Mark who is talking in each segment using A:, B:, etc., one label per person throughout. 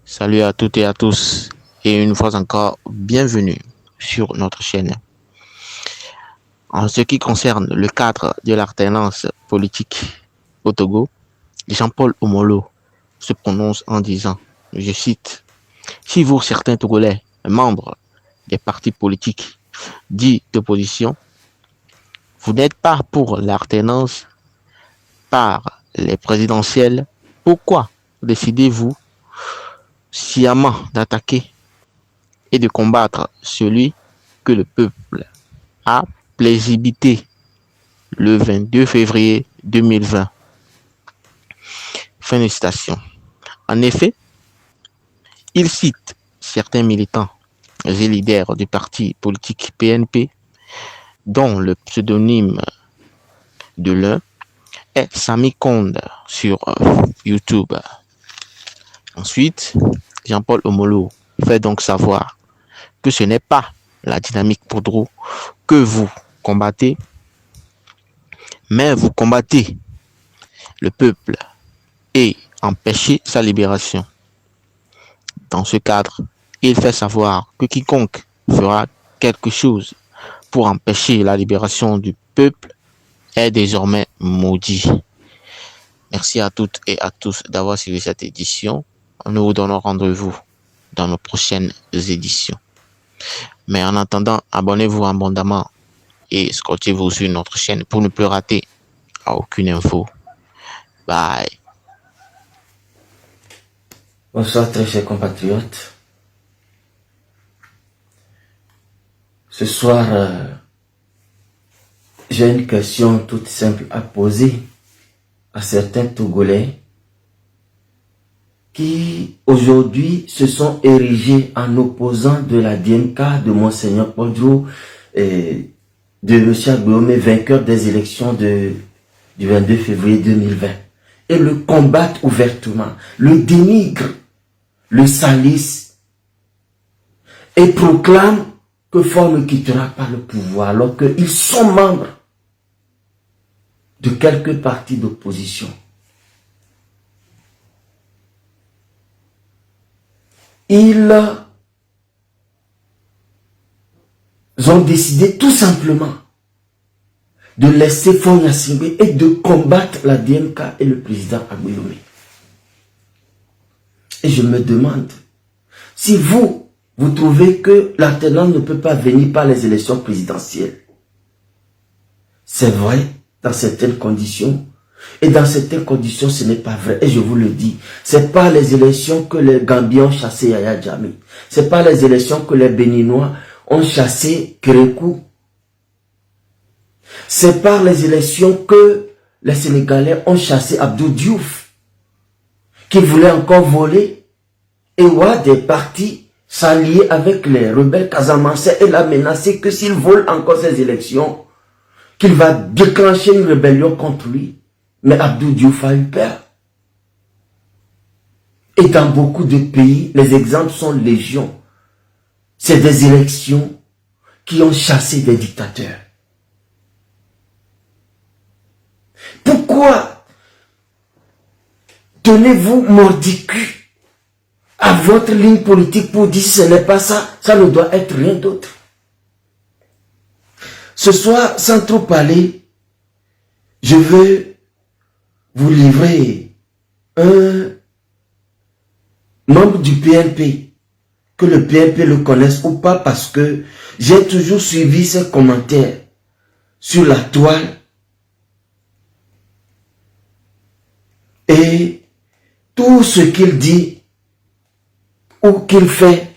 A: Salut à toutes et à tous et une fois encore, bienvenue sur notre chaîne. En ce qui concerne le cadre de l'alternance politique au Togo, Jean-Paul Omolo se prononce en disant, je cite, « Si vous, certains Togolais, membres des partis politiques dits d'opposition, vous n'êtes pas pour l'alternance par les présidentielles, pourquoi décidez-vous sciemment d'attaquer et de combattre celui que le peuple a plébiscité le 22 février 2020. » Fin de citation. En effet, il cite certains militants et leaders du parti politique PNP, dont le pseudonyme de l'un est Sami Konde sur YouTube. Ensuite, Jean-Paul Omolo fait donc savoir que ce n'est pas la dynamique Podro que vous combattez, mais vous combattez le peuple et empêchez sa libération. Dans ce cadre, il fait savoir que quiconque fera quelque chose pour empêcher la libération du peuple est désormais maudit. Merci à toutes et à tous d'avoir suivi cette édition. Nous vous donnons rendez-vous dans nos prochaines éditions. Mais en attendant, abonnez-vous abondamment et scotchez-vous sur notre chaîne pour ne plus rater aucune info. Bye.
B: Bonsoir très chers compatriotes. Ce soir, j'ai une question toute simple à poser à certains Togolais qui aujourd'hui se sont érigés en opposants de la DMK, de Monseigneur Podro et de M. Agbouomé, vainqueur des élections du 22 février 2020, et le combattent ouvertement, le dénigrent, le salissent et proclament que Faure ne quittera pas le pouvoir alors qu'ils sont membres de quelques partis d'opposition. Ils ont décidé tout simplement de laisser Faure Gnassingbé et de combattre la DMK et le président Agbouomé. Et je me demande, si vous trouvez que l'alternance ne peut pas venir par les élections présidentielles, c'est vrai dans certaines conditions, et dans certaines conditions ce n'est pas vrai, et je vous le dis, c'est pas les élections que les Gambiens ont chassé Yaya Jammeh, c'est pas les élections que les Béninois ont chassé Kérékou, c'est par les élections que les Sénégalais ont chassé Abdou Diouf, qui voulait encore voler, et Ouad est parti s'allier avec les rebelles casamançais et l'a menacé que s'il vole encore ces élections, qu'il va déclencher une rébellion contre lui. Mais Abdou Diouf a eu peur. Et dans beaucoup de pays, les exemples sont légion. C'est des élections qui ont chassé des dictateurs. Pourquoi tenez-vous mordicus à votre ligne politique pour dire ce n'est pas ça, ça ne doit être rien d'autre? Ce soir, sans trop parler, je veux vous livrer un membre du PNP, que le PNP le connaisse ou pas, parce que j'ai toujours suivi ses commentaires sur la toile et tout ce qu'il dit ou qu'il fait,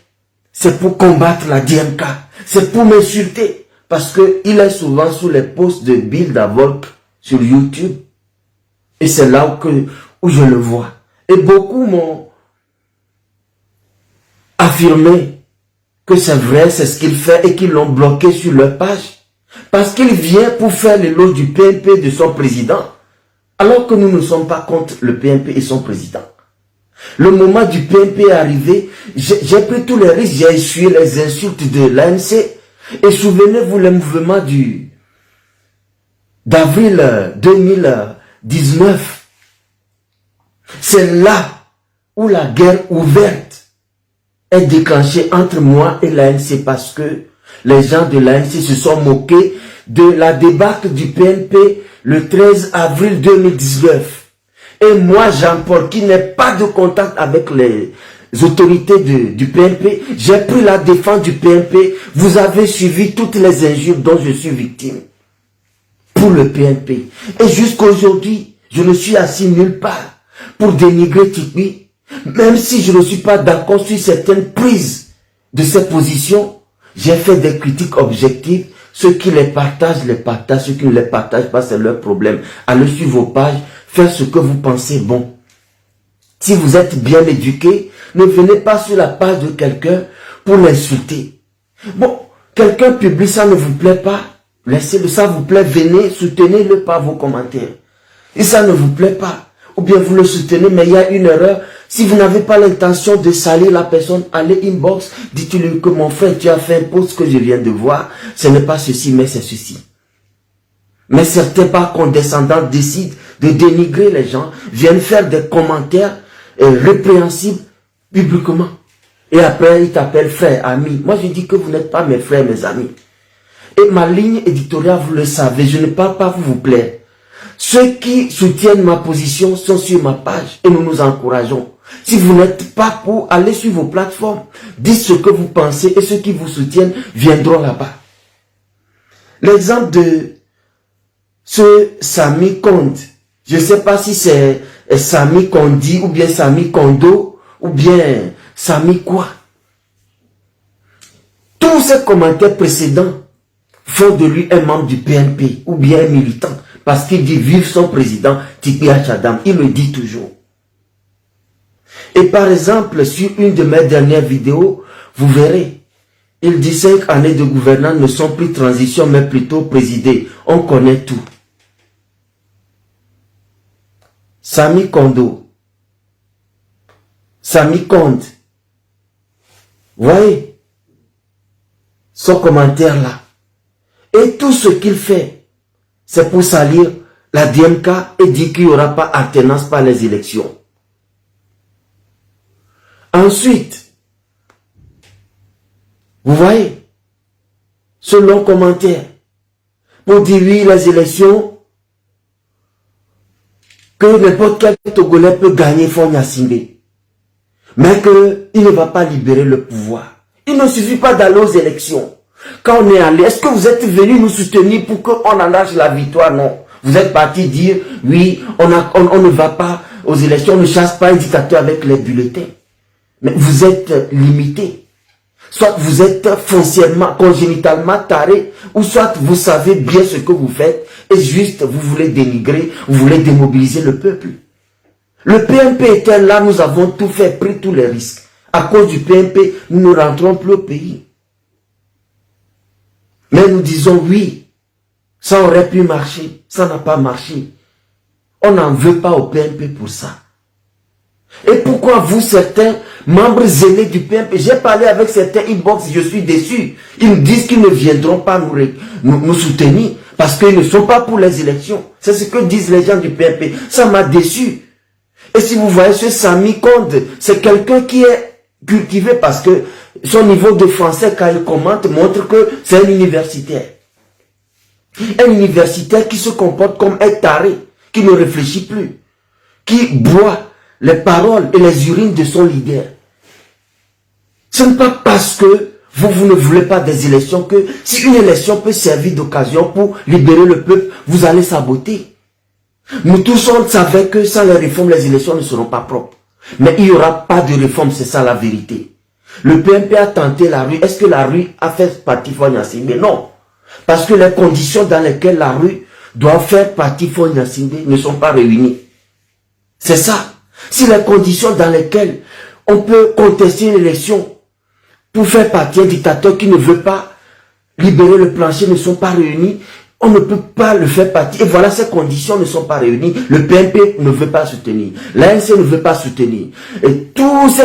B: c'est pour combattre la DMK, c'est pour m'insulter, parce qu'il est souvent sous les posts de Bill Davolk sur YouTube, et c'est là où je le vois. Et beaucoup m'ont affirmé que c'est vrai, c'est ce qu'il fait, et qu'ils l'ont bloqué sur leur page, parce qu'il vient pour faire l'éloge du PNP de son président, alors que nous ne sommes pas contre le PNP et son président. Le moment du PNP est arrivé, j'ai pris tous les risques, j'ai essuyé les insultes de l'ANC. Et souvenez-vous le mouvement d'avril 2019. C'est là où la guerre ouverte est déclenché entre moi et l'ANC parce que les gens de l'ANC se sont moqués de la débâcle du PNP le 13 avril 2019. Et moi, Jean-Paul, qui n'ai pas de contact avec les autorités du PNP, j'ai pris la défense du PNP. Vous avez suivi toutes les injures dont je suis victime pour le PNP. Et jusqu'à aujourd'hui, je ne suis assis nulle part pour dénigrer Tikpi, même si je ne suis pas d'accord sur certaines prises de ces positions. J'ai fait des critiques objectives. Ceux qui les partagent, ceux qui ne les partagent pas, c'est leur problème. Allez sur vos pages, faire ce que vous pensez bon. Si vous êtes bien éduqué, ne venez pas sur la page de quelqu'un pour l'insulter. Bon, quelqu'un publie, ça ne vous plaît pas, laissez-le, ça vous plaît, venez, soutenez-le par vos commentaires. Et ça ne vous plaît pas, ou bien vous le soutenez, mais il y a une erreur. Si vous n'avez pas l'intention de salir la personne, allez inbox, dites-lui que mon frère, tu as fait un post que je viens de voir, ce n'est pas ceci, mais c'est ceci. Mais certains, par condescendants, décident de dénigrer les gens, viennent faire des commentaires répréhensibles publiquement. Et après, ils t'appellent frère, ami. Moi, je dis que vous n'êtes pas mes frères, mes amis. Et ma ligne éditoriale, vous le savez, je ne parle pas pour vous plaire. Ceux qui soutiennent ma position sont sur ma page et nous nous encourageons. Si vous n'êtes pas pour, aller sur vos plateformes, dites ce que vous pensez et ceux qui vous soutiennent viendront là-bas. L'exemple de ce Sami Konde, je ne sais pas si c'est Sami Kondi ou bien Sami Kondo ou bien Sami quoi. Tous ces commentaires précédents font de lui un membre du PNP ou bien un militant parce qu'il dit vive son président Tikpi Achadam. Il le dit toujours. Et par exemple, sur une de mes dernières vidéos, vous verrez, il dit 5 années de gouvernance ne sont plus transition mais plutôt présidées. On connaît tout. Sami Kondo, Sami Konde, voyez son commentaire là. Et tout ce qu'il fait, c'est pour salir la DMK et dire qu'il n'y aura pas alternance par les élections. Ensuite, vous voyez, ce long commentaire, pour dire oui, les élections, que n'importe quel Togolais peut gagner Fonya Simbe, mais qu'il ne va pas libérer le pouvoir. Il ne suffit pas d'aller aux élections. Quand on est allé, est-ce que vous êtes venu nous soutenir pour qu'on enlève la victoire? Non. Vous êtes parti dire, oui, on ne va pas aux élections, on ne chasse pas un dictateur avec les bulletins. Mais vous êtes limité. Soit vous êtes foncièrement, congénitalement taré, ou soit vous savez bien ce que vous faites, et juste vous voulez dénigrer, vous voulez démobiliser le peuple. Le PNP était là, nous avons tout fait, pris tous les risques. À cause du PNP, nous ne rentrons plus au pays. Mais nous disons oui, ça aurait pu marcher, ça n'a pas marché. On n'en veut pas au PNP pour ça. Et pourquoi vous, certains membres zélés du PNP, j'ai parlé avec certains inbox, je suis déçu. Ils me disent qu'ils ne viendront pas nous soutenir parce qu'ils ne sont pas pour les élections. C'est ce que disent les gens du PNP. Ça m'a déçu. Et si vous voyez ce Sami Konde, c'est quelqu'un qui est cultivé parce que son niveau de français, quand il commente, montre que c'est un universitaire. Un universitaire qui se comporte comme un taré, qui ne réfléchit plus, qui boit les paroles et les urines de son leader. Ce n'est pas parce que vous ne voulez pas des élections que si une élection peut servir d'occasion pour libérer le peuple, vous allez saboter. Nous tous on savait que sans les réformes, les élections ne seront pas propres. Mais il n'y aura pas de réforme, c'est ça la vérité. Le PNP a tenté la rue. Est-ce que la rue a fait partie Fonya Simbe? Non. Parce que les conditions dans lesquelles la rue doit faire partie Fonya Simbe ne sont pas réunies. C'est ça. Si les conditions dans lesquelles on peut contester une élection pour faire partie un dictateur qui ne veut pas libérer le plancher ne sont pas réunies, on ne peut pas le faire partie. Et voilà, ces conditions ne sont pas réunies. Le PNP ne veut pas soutenir. L'ANC ne veut pas soutenir. Et tous ces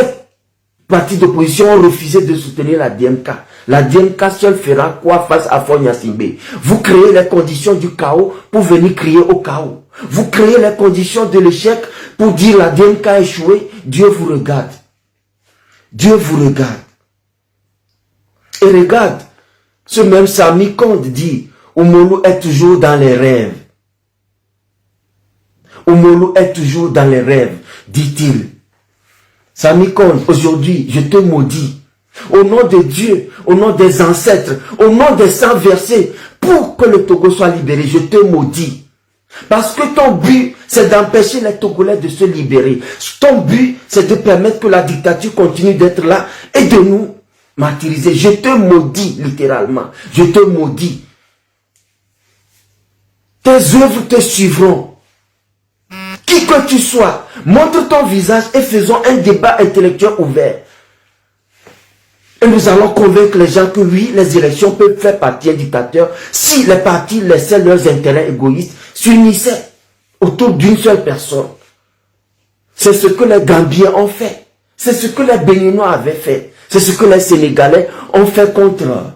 B: partis d'opposition ont refusé de soutenir la DMK. La DMK seule fera quoi face à Fonya Simbe? Vous créez les conditions du chaos pour venir crier au chaos. Vous créez les conditions de l'échec pour dire la DMK a échoué. Dieu vous regarde. Dieu vous regarde. Et regarde, ce même Sami Konde dit, Oumolo est toujours dans les rêves. Oumolo est toujours dans les rêves, dit-il. Sami Konde, aujourd'hui, je te maudis. Au nom de Dieu, au nom des ancêtres, au nom des saints versets, pour que le Togo soit libéré, je te maudis. Parce que ton but, c'est d'empêcher les Togolais de se libérer. Ton but, c'est de permettre que la dictature continue d'être là et de nous martyriser. Je te maudis, littéralement. Je te maudis. Tes œuvres te suivront. Qui que tu sois, montre ton visage et faisons un débat intellectuel ouvert. Et nous allons convaincre les gens que oui, les élections peuvent faire partie d'un dictateur si les partis laissaient leurs intérêts égoïstes, s'unissaient autour d'une seule personne. C'est ce que les Gambiens ont fait. C'est ce que les Béninois avaient fait. C'est ce que les Sénégalais ont fait contre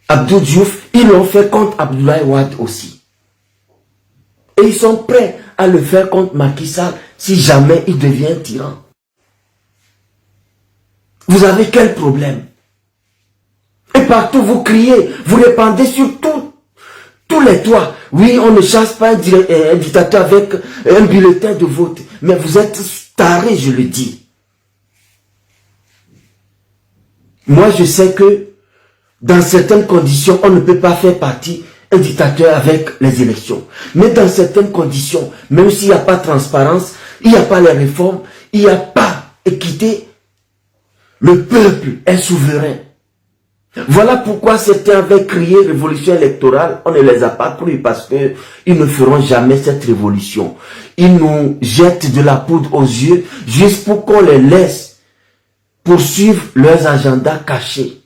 B: Abdou Diouf. Ils l'ont fait contre Abdoulaye Wade aussi. Et ils sont prêts à le faire contre Macky Sall si jamais il devient tyran. Vous avez quel problème? Et partout vous criez, vous répandez sur tous les toits. Oui, on ne chasse pas un dictateur avec un bulletin de vote. Mais vous êtes tarés, je le dis. Moi, je sais que dans certaines conditions, on ne peut pas faire partie un dictateur avec les élections. Mais dans certaines conditions, même s'il n'y a pas de transparence, il n'y a pas les réformes, il n'y a pas équité, le peuple est souverain. Voilà pourquoi certains avaient crié révolution électorale. On ne les a pas cru parce que ils ne feront jamais cette révolution. Ils nous jettent de la poudre aux yeux juste pour qu'on les laisse poursuivre leurs agendas cachés.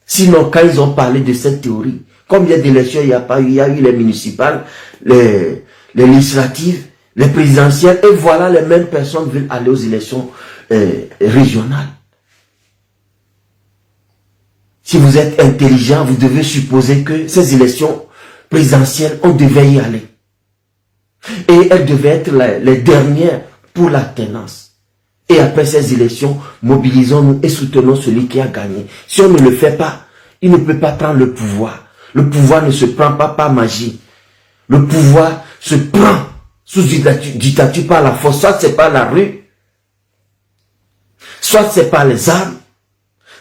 B: Sinon, quand ils ont parlé de cette théorie, combien d'élections il n'y a pas eu? Il y a eu les municipales, les législatives, les présidentielles, et voilà, les mêmes personnes veulent aller aux élections régionales. Si vous êtes intelligent, vous devez supposer que ces élections présidentielles, on devait y aller. Et elles devaient être les dernières pour la tenance. Et après ces élections, mobilisons-nous et soutenons celui qui a gagné. Si on ne le fait pas, il ne peut pas prendre le pouvoir. Le pouvoir ne se prend pas par magie. Le pouvoir se prend sous dictature par la force. Soit c'est par la rue, soit c'est par les armes,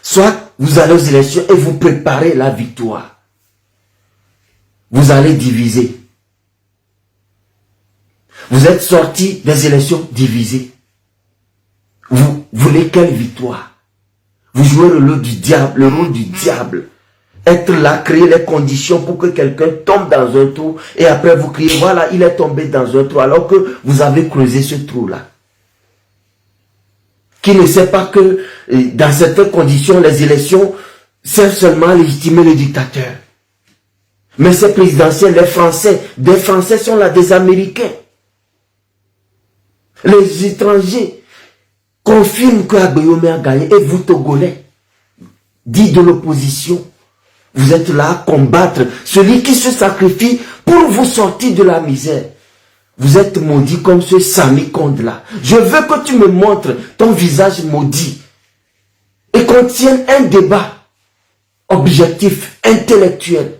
B: soit vous allez aux élections et vous préparez la victoire. Vous allez diviser. Vous êtes sortis des élections divisées. Vous voulez quelle victoire? Vous jouez le rôle du diable. Être là, créer les conditions pour que quelqu'un tombe dans un trou et après vous criez, voilà, il est tombé dans un trou alors que vous avez creusé ce trou-là. Qui ne sait pas que dans certaines conditions, les élections servent seulement à légitimer le dictateur. Mais ces présidentielles, des Français sont là, des Américains. Les étrangers confirment que Agbeyome a gagné et vous, Togolais, dit de l'opposition, vous êtes là à combattre celui qui se sacrifie pour vous sortir de la misère. Vous êtes maudit comme ce Sami Konde là. Je veux que tu me montres ton visage maudit et qu'on tienne un débat objectif, intellectuel.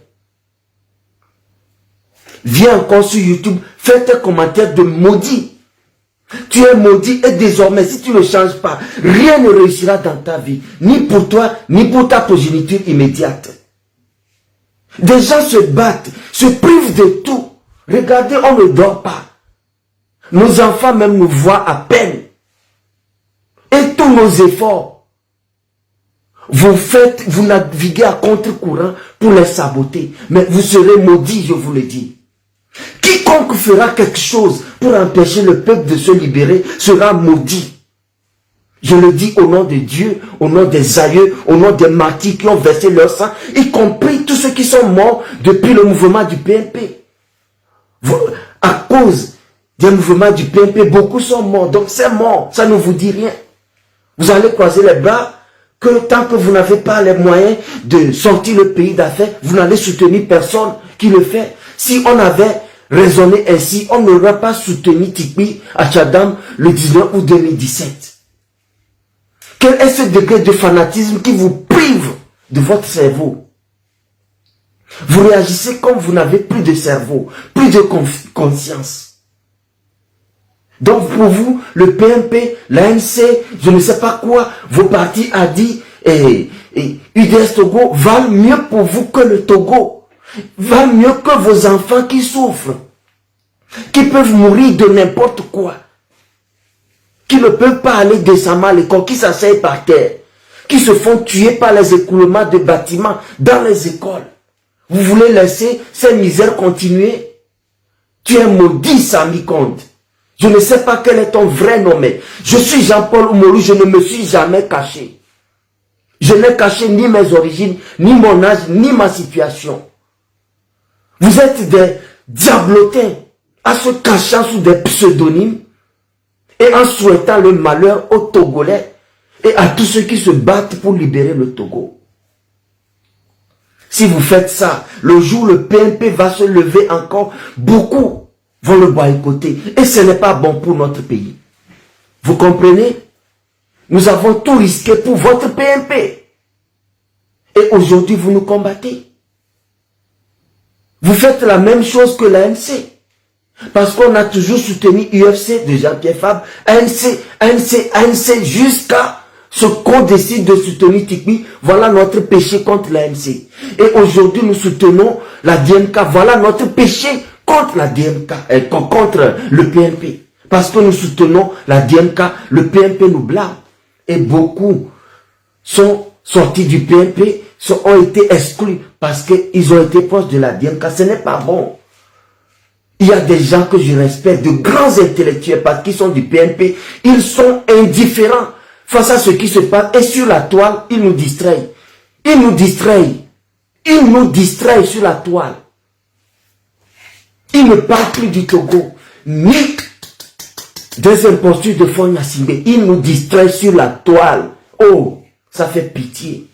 B: Viens encore sur YouTube, fais tes commentaires de maudit. Tu es maudit et désormais, si tu ne changes pas, rien ne réussira dans ta vie, ni pour toi, ni pour ta progéniture immédiate. Des gens se battent, se privent de tout. Regardez, on ne dort pas. Nos enfants même nous voient à peine. Et tous nos efforts, vous naviguez à contre-courant pour les saboter. Mais vous serez maudits, je vous le dis. Quiconque fera quelque chose pour empêcher le peuple de se libérer sera maudit. Je le dis au nom de Dieu, au nom des aïeux, au nom des martyrs qui ont versé leur sang, y compris tous ceux qui sont morts depuis le mouvement du PNP. À cause des mouvements du PNP, beaucoup sont morts. Donc c'est mort, ça ne vous dit rien. Vous allez croiser les bras que tant que vous n'avez pas les moyens de sortir le pays d'affaires, vous n'allez soutenir personne qui le fait. Si on avait raisonné ainsi, on n'aurait pas soutenu Tikpi à Tchadam le 19 août 2017. Quel est ce degré de fanatisme qui vous prive de votre cerveau? Vous réagissez comme vous n'avez plus de cerveau, plus de conscience. Donc pour vous, le PNP, l'ANC, je ne sais pas quoi, vos partis a dit, et UDS Togo valent mieux pour vous que le Togo. Valent mieux que vos enfants qui souffrent, qui peuvent mourir de n'importe quoi, qui ne peuvent pas aller décemment à l'école, qui s'asseyent par terre, qui se font tuer par les écoulements de bâtiments dans les écoles. Vous voulez laisser ces misères continuer? Tu es maudit, Sami Konde. Je ne sais pas quel est ton vrai nom, mais je suis Jean-Paul Oumarou, je ne me suis jamais caché. Je n'ai caché ni mes origines, ni mon âge, ni ma situation. Vous êtes des diablotins à se cachant sous des pseudonymes et en souhaitant le malheur aux Togolais et à tous ceux qui se battent pour libérer le Togo. Si vous faites ça, le jour où le PNP va se lever encore, beaucoup vont le boycotter. Et ce n'est pas bon pour notre pays. Vous comprenez? Nous avons tout risqué pour votre PNP. Et aujourd'hui, vous nous combattez. Vous faites la même chose que l'ANC. Parce qu'on a toujours soutenu UFC de Jean-Pierre Fabre, ANC, jusqu'à ce qu'on décide de soutenir Tikmi. Voilà notre péché contre l'ANC. Et aujourd'hui, nous soutenons la DMK. Voilà notre péché contre la DMK, contre le PNP. Parce que nous soutenons la DMK, le PNP nous blâme. Et beaucoup sont sortis du PNP, ont été exclus parce qu'ils ont été proches de la DMK. Ce n'est pas bon. Il y a des gens que je respecte, de grands intellectuels, parce qu'ils sont du PNP. Ils sont indifférents face à ce qui se passe. Et sur la toile, ils nous distraient. Ils nous distraient. Ils nous distraient sur la toile. Ils ne parlent plus du Togo, ni des impostures de Fonya Simbe. Ils nous distraient sur la toile. Oh, ça fait pitié.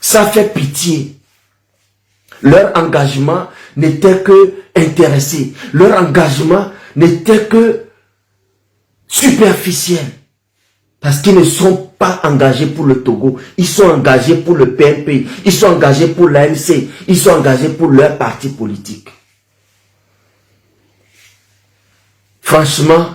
B: Ça fait pitié. Leur engagement n'était que intéressé. Leur engagement n'était que superficiel. Parce qu'ils ne sont pas engagés pour le Togo. Ils sont engagés pour le PNP. Ils sont engagés pour l'ANC. Ils sont engagés pour leur parti politique. Franchement,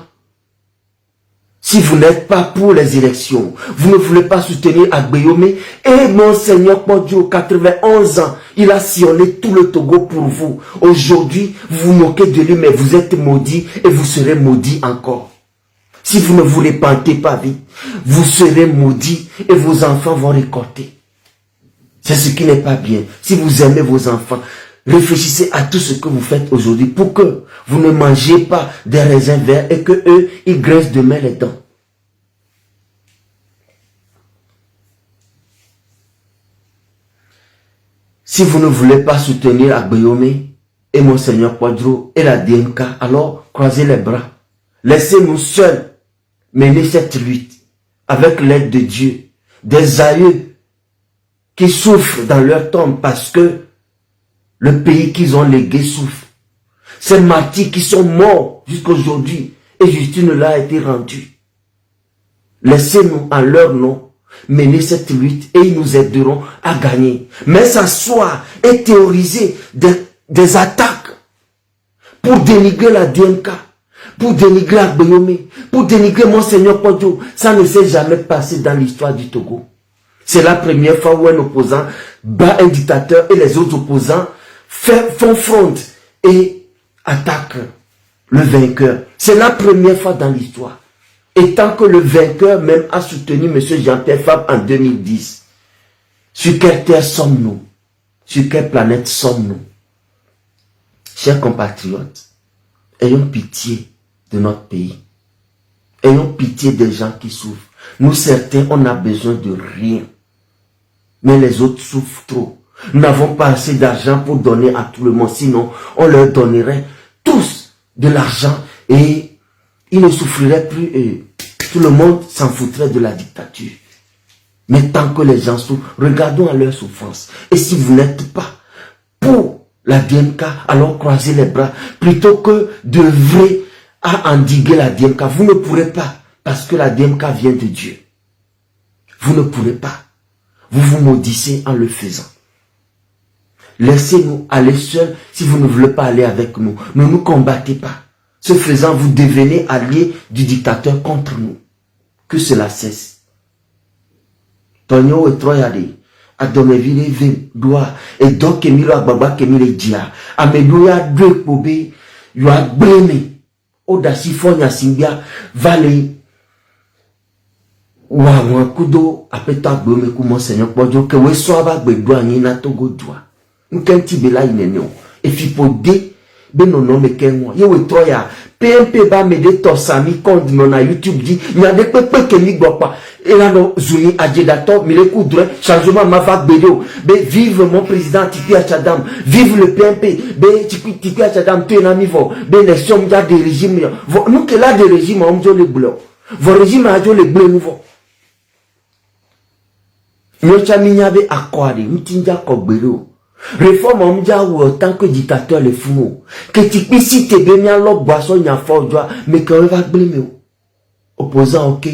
B: si vous n'êtes pas pour les élections, vous ne voulez pas soutenir Agbeyome, et Monseigneur Podio, 91 ans, il a sillonné tout le Togo pour vous. Aujourd'hui, vous vous moquez de lui, mais vous êtes maudit et vous serez maudit encore. Si vous ne vous repentez pas vite, vous serez maudit et vos enfants vont récolter. C'est ce qui n'est pas bien. Si vous aimez vos enfants, réfléchissez à tout ce que vous faites aujourd'hui pour que vous ne mangez pas des raisins verts et que eux, ils graissent demain les dents. Si vous ne voulez pas soutenir Agbeyome et Monseigneur Quadro et la DMK, alors croisez les bras. Laissez-nous seuls mener cette lutte avec l'aide de Dieu. Des aïeux qui souffrent dans leur tombe parce que le pays qu'ils ont légué souffre. Ces martyrs qui sont morts jusqu'à aujourd'hui et justice ne leur a été rendue. Laissez-nous en leur nom mener cette lutte et ils nous aideront à gagner. Mais s'asseoir et théoriser des attaques pour dénigrer la DMK, pour dénigrer Agbeyome, pour dénigrer Monseigneur Podio, ça ne s'est jamais passé dans l'histoire du Togo. C'est la première fois où un opposant bat un dictateur et les autres opposants font front et attaquent le vainqueur. C'est la première fois dans l'histoire. Et tant que le vainqueur même a soutenu M. Jean-Pierre Fabre en 2010, sur quelle terre sommes-nous? Sur quelle planète sommes-nous? Chers compatriotes, ayons pitié de notre pays. Ayons pitié des gens qui souffrent. Nous certains, on a besoin de rien. Mais les autres souffrent trop. Nous n'avons pas assez d'argent pour donner à tout le monde. Sinon, on leur donnerait tous de l'argent et ils ne souffriraient plus et tout le monde s'en foutrait de la dictature. Mais tant que les gens souffrent, regardons à leur souffrance. Et si vous n'êtes pas pour la DMK, alors croisez les bras. Plutôt que d'œuvrer à endiguer la DMK, vous ne pourrez pas parce que la DMK vient de Dieu. Vous ne pourrez pas. Vous vous maudissez en le faisant. Laissez-nous aller seuls si vous ne voulez pas aller avec nous. Ne nous combattez pas. Ce faisant, vous devenez alliés du dictateur contre nous. Que cela cesse. Tonyo et Troyade, Adomevile ve doa, et donc Emilo Ababa Kemile Dia, Amedoya deux pobe, you are blame, Oda Sifonia Simbia, Valley, Ouah, Kudo, Apeta Blome, Kumo Seigneur Podio, que we soaba Bedouan, Nina Togo Doa. Nkenti Bela Inenio, et Fipode, Benono Mekenwa, Yo et Troya, PMP ba me de tosami quand on a YouTube dit il y a des peuples qui n'y voient pas et là nos zuni adjedato mais les coudre changement ma va bédo mais vive mon président Tipi Achadam vive le PMP mais Tipi Achadam tu es un ami vo mais les sommes il y a des régimes nous que là des régimes on dit les bleus vos régimes a dit les bleus nouveaux nous chaminya be akwari mtinja kobelo réforme omdia ou autant que dictateur les fous que tu puisses si te bien l'autre boisson n'y a fort droit mais qu'on va blâmer opposant ok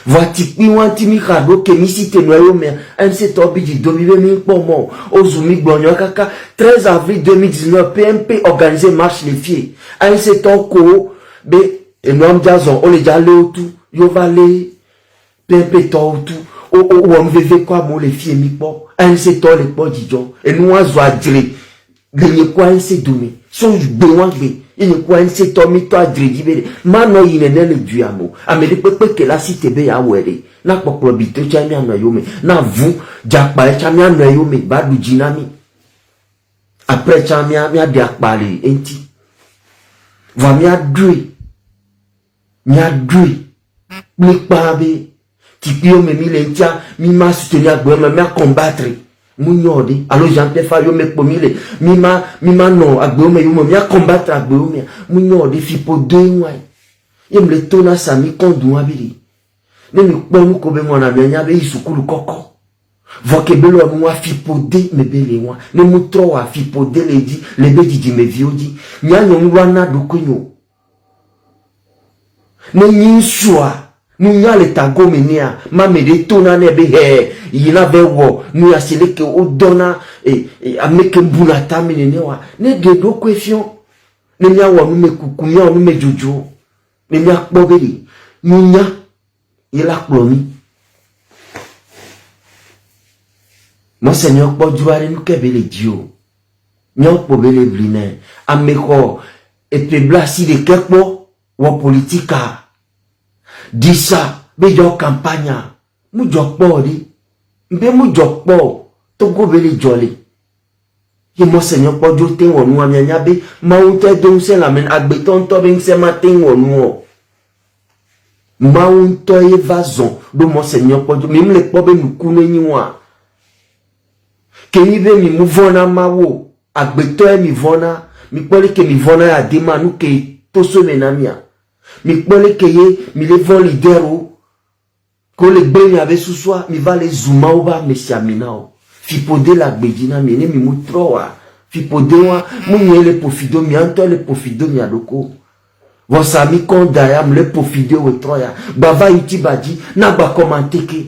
B: voici puis on timi cadeau que mi si te noyau mais un c'est tobi du dominer mi pour moi ozumi bonyo kaka 13 avril 2019 PMP organisé marche les filles un c'est toko be et nous omdia on les jalo tout yo va les PMP tout ou on veut quoi mon les filles mi po un c'est toi les po dijon et nous on doit dire gagner quoi un c'est donné son besoin il ne quoi un c'est toi mi toi dire mano il est le duamo ameli pepe que la cité be ya wele na pokro bito chami anoyome na vous japa chami anoyome ba du jinami après chami a diakpali enti va mi adui mi pabe Tipio me mi lentia, mi ma soutenir agbo me ma combattre. Munyode, alors Jean-Pierre Fayo me pomile, mi ma non agbo me yo me combattre agbo me. Munyode fi po deux mois. Yem le tona sami kondu abili. Ne mi kponu ko be mona be nya be isukulu koko. Voke belo mu wa fi po de me bele wa. Ne mu tro wa fi po de le di, le be di me viodi. Nya no mu wana do kunyo. Ne nyin soa nous y a les tagos menia, ma me de tona nebe he, il avait wo, nous y a celui que au donna et avec un boulata menewa, ne de do question, ne y a wa nous me kukunya nous me jojo, ne y a bobeli, nous y a, il a promis. Mon Seigneur, pour jouer nous kebele dio, nous pobele bliner, ameko, et puis blasi de quelque ou politique. Dis ça, mais yo campagne, mou jokpo di, mbe mou jokpo, togo beli jolly. Ye mon Seigneur po jo ten wonu amia be, ma unte don se la men agbeton to ben se matin wonu. Ma unto evazon, do mon Seigneur po jo, mim le po be nou kune ni wa. Ke ni be mi mouvona ma wo, agbeton mi vona, mi pole ke mi vona ya dema nou ke to so menamia. Mi pole keye, mi le von leader ou, ko le gbe mi ave sous soi, mi va le zouma ou ba me siamina ou. Fi pode la gbedina mi ene mi moutro wa. Fi pode wa, mounye le pofido mi anto le pofido mi adoko. Vosa mi kondaya mi le pofido we troya. Bava iti badi, na ba komante ke.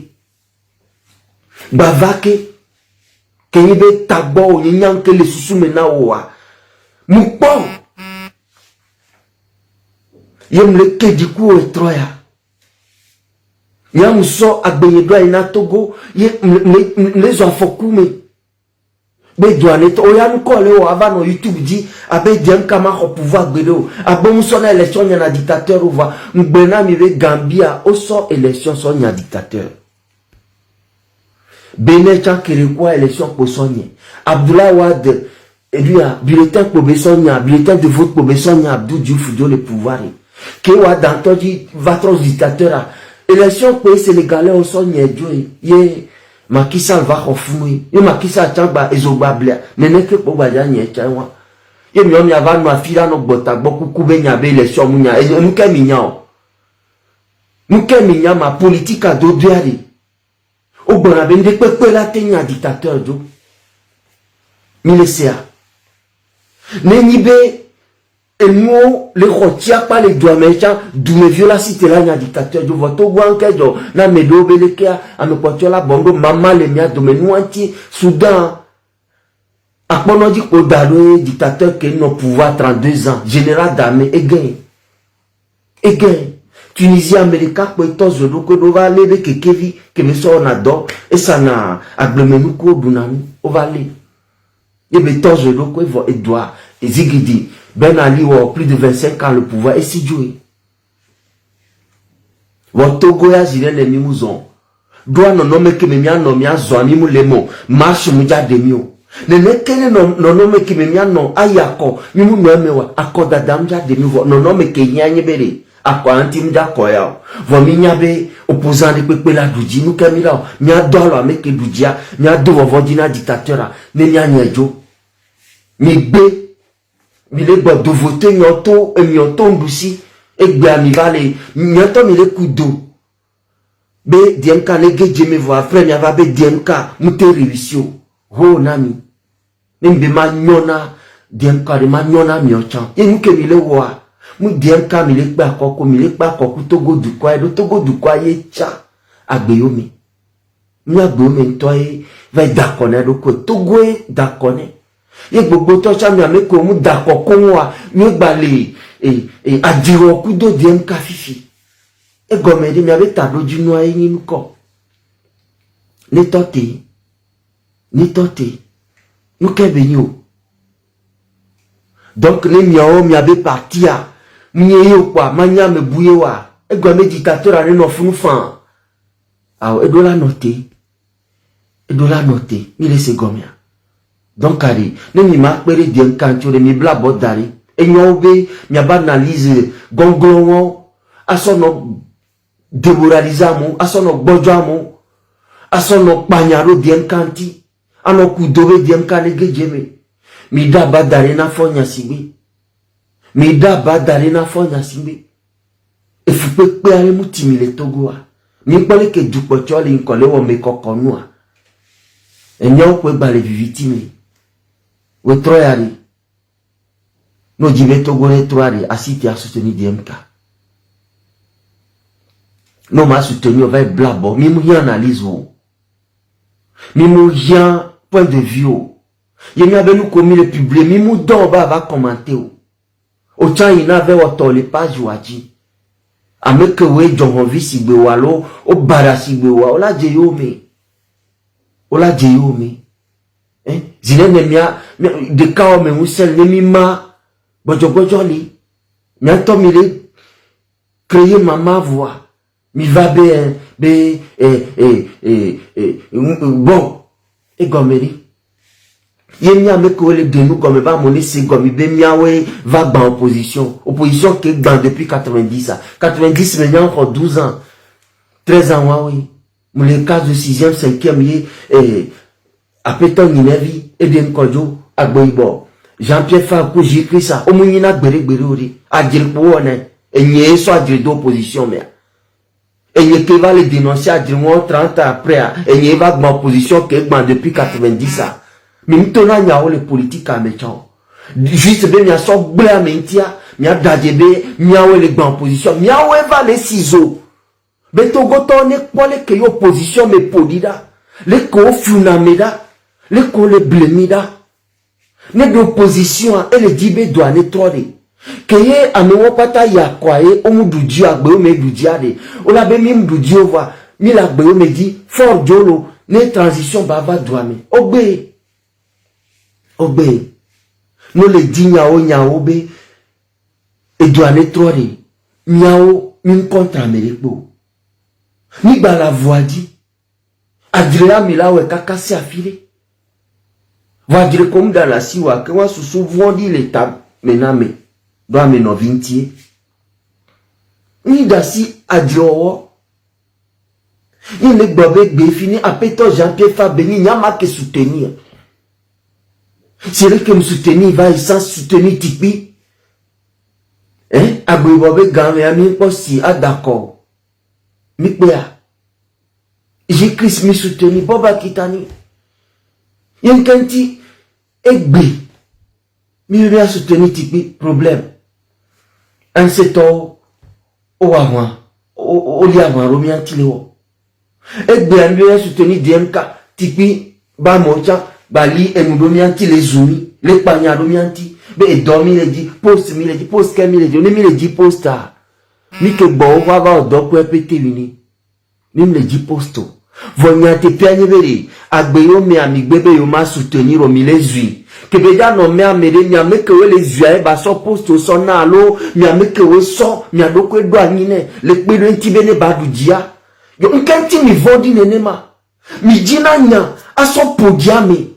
B: Bava ke, kenye be tagbo ou nyan ke le susu mena ou wa. Moukpon. Yem le ke di kou e troya. Yam so agbenye doa ina togo. Le zo afoku me. Be douane to. Oya nou kole o ava no YouTube di. Abe diem kama ko pouvoir gbedo. Abe mou na élection yana dictateur ou va. Mbena mi ve Gambia. O so élection son yana dictateur. Bene chan kere kwa élection po sonye. Abdoulaye Wade. Et lui a bulletin pour Bessonia. Bulletin de vote pour Bessonia. Abdou Diouf do le pouvoir. Que wa danto di vatros dictateur élection pour sénégalais au son yedjoy ye makisa va khofumi ye makisa chamba ezobabla nene ke po baja nye chawa ye mi omi ava no afira no gbota gboku kube nya be élection munya e nuke minya ma politique do diari o gbona be nde pepe la tenya dictateur do mi lesea neni be Et nous, les rotiers, pas les doigts méchants, d'où me viola si t'es là, il y a dictateur, du voto, ou en kejo, na me do belekea, à me pointer la bongo, maman, les miens, de me nouanti, Soudan. À quoi on dit Odalo, dictateur, qui n'a pouvoir 32 ans, général d'armée, et gain. Et gain. Tunisie, Américain, quoi, et tous, donc, on va aller, que Kevi, que me soit on adore, et ça n'a, agloménuko, dunami, on va aller. Et me tous, donc, et doit, et zigidi. Ben Ali a plus de 25 ans le pouvoir et si joué. Votre Togo ya zile les mimouzons. Doit non nomme que me mia non mia zoami mou les mots. Marche mouja de mio. Ne kene non nomme que me mia non ayako. Mimou no mewa. Akoda damja de mio. Non nomme que nyanye bere. Akwa anti mja koya. Vo minya be opposant de pepe la douji. Nou kemila. Mia dolo ameke doudia. Mia do vodina dictateur. Ne mia nyejo. Mi be. Mile gba do voter nyoto et nyoto ndusi e gba mi vale nyoto mile kudo be dienka lege jeme vo après mi ava be dienka mute réussio ho nami nimbe ma nyona dienka de ma nyona mi ochan e nuke mile wa mu dienka mile gba koko togo du kwa do togo du kwa ye cha agbeyomi mi agbeyomi nto e va dakone do ko togo e dakone. Et gbogbo to cha mi ameko mu d'accord kon wa mi gba le adiro kudo DM ka fifi e gomede mi ave ta doju no ayi ni ko ni tote nu kebe ni o donc le mi o mi ave partia mi yo kwa manya me buye wa e gomede dictateur ari no funu fan awo e do la noter mi laisse gomia. Donc, allez, ne mi ma pere dien kancho de mi bla bodari. Et nyobe, mi aba analyse gonglongo, asono démoralisamo, asono bojamo, asono panyaro dien kanti, ano kudobe dien kanege jeme. Mi da badari na fonya sibe. E fupe pe ale mutimi le togoa. Mi pale ke dupo chole inkole wo me kokonua. E nyon kwe bale vivitime. We troyari. No jibe togone troyari asiti a soutenu DMK. No ma soutenu va blabo. Mi mou y analyse ou. Mi mou y point de vue ou. Ye mi abe nou komi le publie. Mi mou don va commenter ou. O chan ina ve woto le page waji. Ame ke we jongonvi sigbe walo. O bara sigbe walo. Ola jeyo me. Zine ne mia de kao me musel ne mi ma bojo li mi anto mi le créer mama voix mi va be bon e gomeri ye mi ame ko le de nous comme ba mon se gomi be mi awe va ba opposition qui est dans depuis 90 maintenant encore 12 ans 13 ans wa oui mon le cas de 6e 5e ye Apeton Ninevi, Eden Kojo, Agboibo, Jean-Pierre Fakou, j'ai écrit ça, au moins Beré, Adjil Pouone, et n'y soit Adjil d'opposition, mais. Et n'y va le dénoncer Adjil 30 ans après, et n'y va de opposition qui est depuis 90 ans. Mais maintenant, il y a les politiques à méchant. Juste bien, il y a son blé à mentia, il y a d'adjébé, il y a les opposition, il y a les ciseaux. Mais ton goton n'est pas les opposition, mais podida, les co-funameda. Les collègues blémida. Ne d'opposition, et le dibe doit nettoyer. Keye amewo pata ya kwae, omu duji agbe o me duji ade. O la be mi duji ova, mi la agbe o me di, for jolo, ne transition baba douame. Obé. No le di nyao be, e doit nettoyer. Nyao, mi kontra merikbo. Ni ba la voix di. Adria mi la we kakasi affilé. Va dire comme dans la siwa, que moi, souvent dit l'état, maintenant, mais, doit me no vintier. Ni dasi adjowo. Il ne doit fini, après toi, Jean-Pierre Fabeni, n'y a pas que soutenir. C'est vrai que me soutenir, il va sans soutenir Tipi. Hein? Abouibobe gamme, ami, aussi, ah, d'accord. Mais, j'écris me soutenir, Boba Kitani. Yankanti egbe mi a soutenu Tipi problème un seto o awan o li awan romianti le wo egbe anbe soutenir DMK tipi ba mocha bali emudomianti le zumi le panya domianti be dormi le di post mi le di post ke mi le di on mi le di posta mi ke bo wa ba do ko epete wini ni mi le di posto vonya te pianye bere agbe yo me amigbebe yo ma soutenir o mi le zui que beja no me amere mi ameke we le zui ba so posto so na alo mi ameke we so mi adoko edo anine le pe do ntibe ne ba dujia yo nkenti mi vodi nenema mi jina nya aso podiame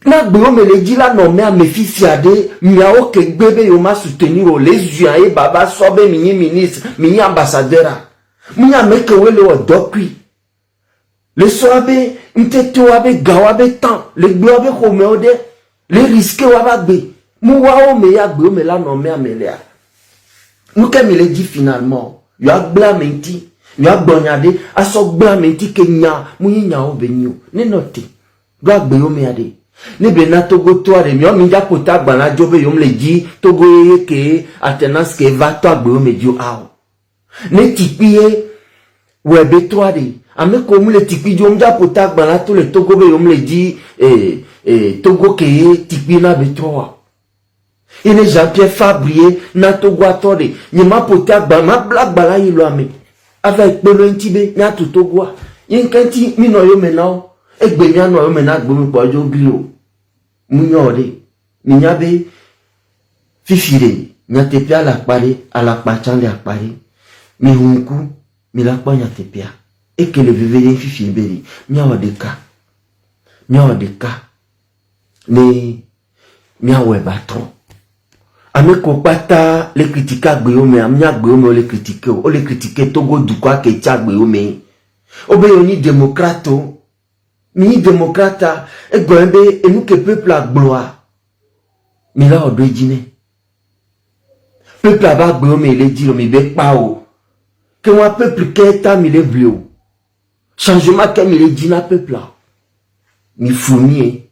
B: na gbe o me le jila no me ame fifiade mi a o ke gbebe yo ma soutenir o le zui e baba so be mi ministre mi ambassadeur mi ameke we le odokui le soabe nteto abe gawabe tan le gbe abe khome ode le risque wa gbe mu wa o me ya gbe o me la no me amelea nous que me le dit finalement yo agbla menti yo agbonyade aso gbla menti kenya mu nya o benyo ne note do agbe o me ade ne be na togo to are mi o mi ja kota gbala jobe yo me le di togo ye ke alternance ke va to agbe o me di o awo ne tipiye webe to are ame ko mu le tipi jo mja pota gbala to le togo be yo me le di togo ke tipi na be to il est Jean-Pierre Fabrier na togo atore ni ma pota gbala ma black gbala yi lo ame avec pelo ntibe nya to togo yin kanti mi no yo me na o egbe mi ano yo me na gbo mi po jo gri o mu nyore mi nya be fifire nya te pia la pare ala pa chande apare mi hunku mi la pa nya te pia et que le bébé est fifi beri miawa de ka ne miawa batron ame ko pata le critica gbe o me amia gbe o me o le critiquer togo du kwa ke cha gbe o me obe oni démocrate mi démocrate e gbe e nu ke peuple a gloire mi la odo ejine peuple aba gbe o me le di o mi be pa o que wa peuple ke ta mi le bleu changement comme il est dit na peuple là mi fournier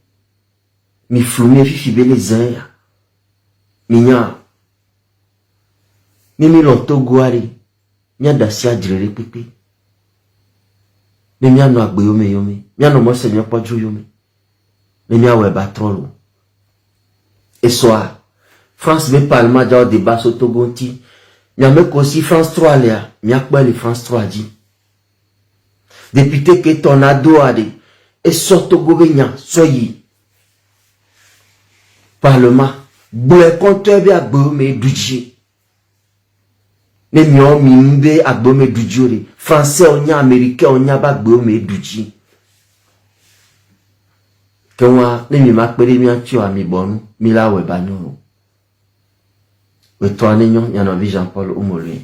B: fifi be les uns minya mi lo togoari nya dasia direre pepe ne mia no agbe yome mia no mo seigneur podjo yome ne mia we batrolo et soir France be parlement ja débat so togonti mia me ko si France 3 là mia pa le France 3 dit député que ton ado a dit et sorto gouvernement soyi parlement boule compteur bi agbome budget ne mio mimbe agbome budget français onya américain onya ba agbome budget que moi ne mi ma pere mi anti ami bonu mi la we banyo we to anenyo yana vi Jean-Paul Omolue